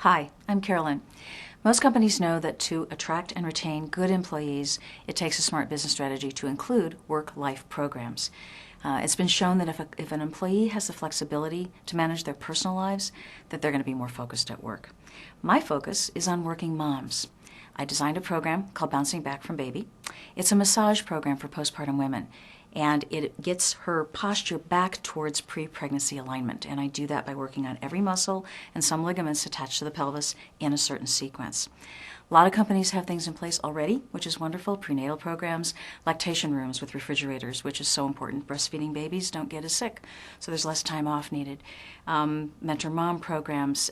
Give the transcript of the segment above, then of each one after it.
Hi, I'm Carolyn. Most companies know that to attract and retain good employees, it takes a smart business strategy to include work-life programs. It's been shown that if an employee has the flexibility to manage their personal lives, that they're going to be more focused at work. My focus is on working moms. I designed a program called Bouncing Back from Baby. It's a massage program for postpartum women, and it gets her posture back towards pre-pregnancy alignment. And I do that by working on every muscle and some ligaments attached to the pelvis in a certain sequence. A lot of companies have things in place already, which is wonderful. Prenatal programs, lactation rooms with refrigerators, which is so important. Breastfeeding babies don't get as sick, so there's less time off needed. Mentor mom programs,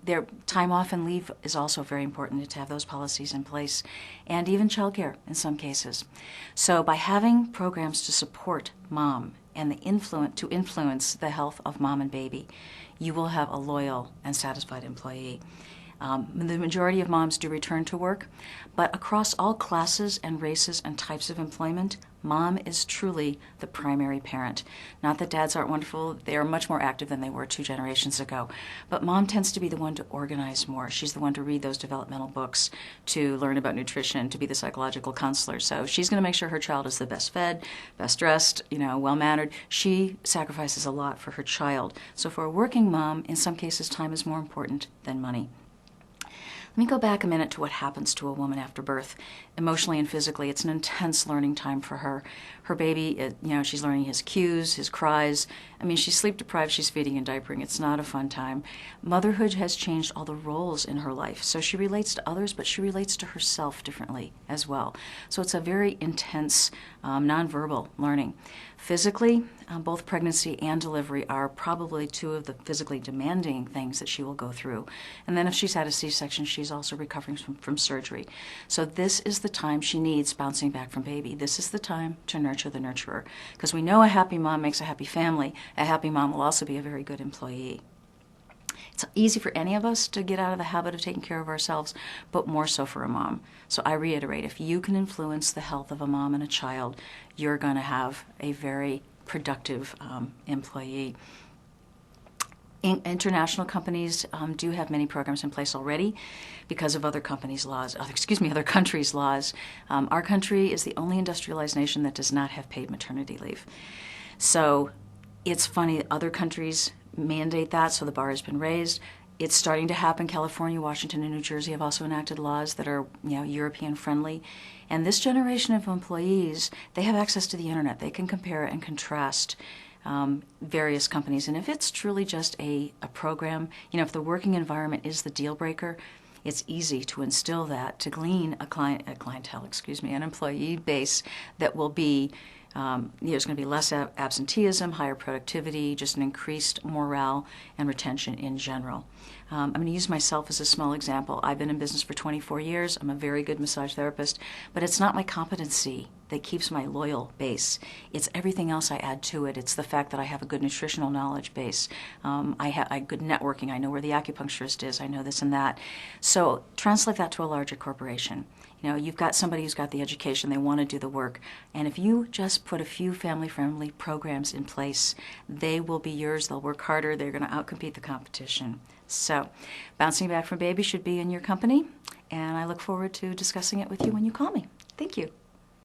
their time off and leave is also very important to have those policies in place, and even childcare in some cases. So by having programs to support mom and to influence the health of mom and baby, you will have a loyal and satisfied employee. The majority of moms do return to work, but across all classes and races and types of employment, mom is truly the primary parent. Not that dads aren't wonderful, they are much more active than they were 2 generations ago, but mom tends to be the one to organize more. She's the one to read those developmental books, to learn about nutrition, to be the psychological counselor. So she's going to make sure her child is the best fed, best dressed, well-mannered. She sacrifices a lot for her child. So for a working mom, in some cases, time is more important than money. Let me go back a minute to what happens to a woman after birth. Emotionally and physically, it's an intense learning time for her. Her baby, she's learning his cues, his cries. She's sleep deprived, she's feeding and diapering. It's not a fun time. Motherhood has changed all the roles in her life. So she relates to others, but she relates to herself differently as well. So it's a very intense, nonverbal learning. Physically, both pregnancy and delivery are probably 2 of the physically demanding things that she will go through. And then if she's had a C-section, she's also recovering from surgery. So this is the time she needs bouncing back from baby. This is the time to nurture the nurturer. Because we know a happy mom makes a happy family. A happy mom will also be a very good employee. It's easy for any of us to get out of the habit of taking care of ourselves, but more so for a mom. So I reiterate, if you can influence the health of a mom and a child, you're going to have a very productive employee. International companies do have many programs in place already because of other countries' laws. Our country is the only industrialized nation that does not have paid maternity leave. So it's funny, other countries mandate that, so the bar has been raised. It's starting to happen. California, Washington, and New Jersey have also enacted laws that are, European friendly. And this generation of employees, they have access to the internet. They can compare and contrast various companies. And if it's truly just a program, if the working environment is the deal breaker, it's easy to instill that, to glean an employee base that will be there's going to be less absenteeism, higher productivity, just an increased morale and retention in general. I'm going to use myself as a small example. I've been in business for 24 years. I'm a very good massage therapist, but it's not my competency that keeps my loyal base. It's everything else I add to it. It's the fact that I have a good nutritional knowledge base. I have good networking. I know where the acupuncturist is. I know this and that. So translate that to a larger corporation. You've got somebody who's got the education, they want to do the work, and if you just put a few family-friendly programs in place, they will be yours. They'll work harder. They're going to outcompete the competition. So, Bouncing Back from Baby should be in your company, and I look forward to discussing it with you when you call me. Thank you.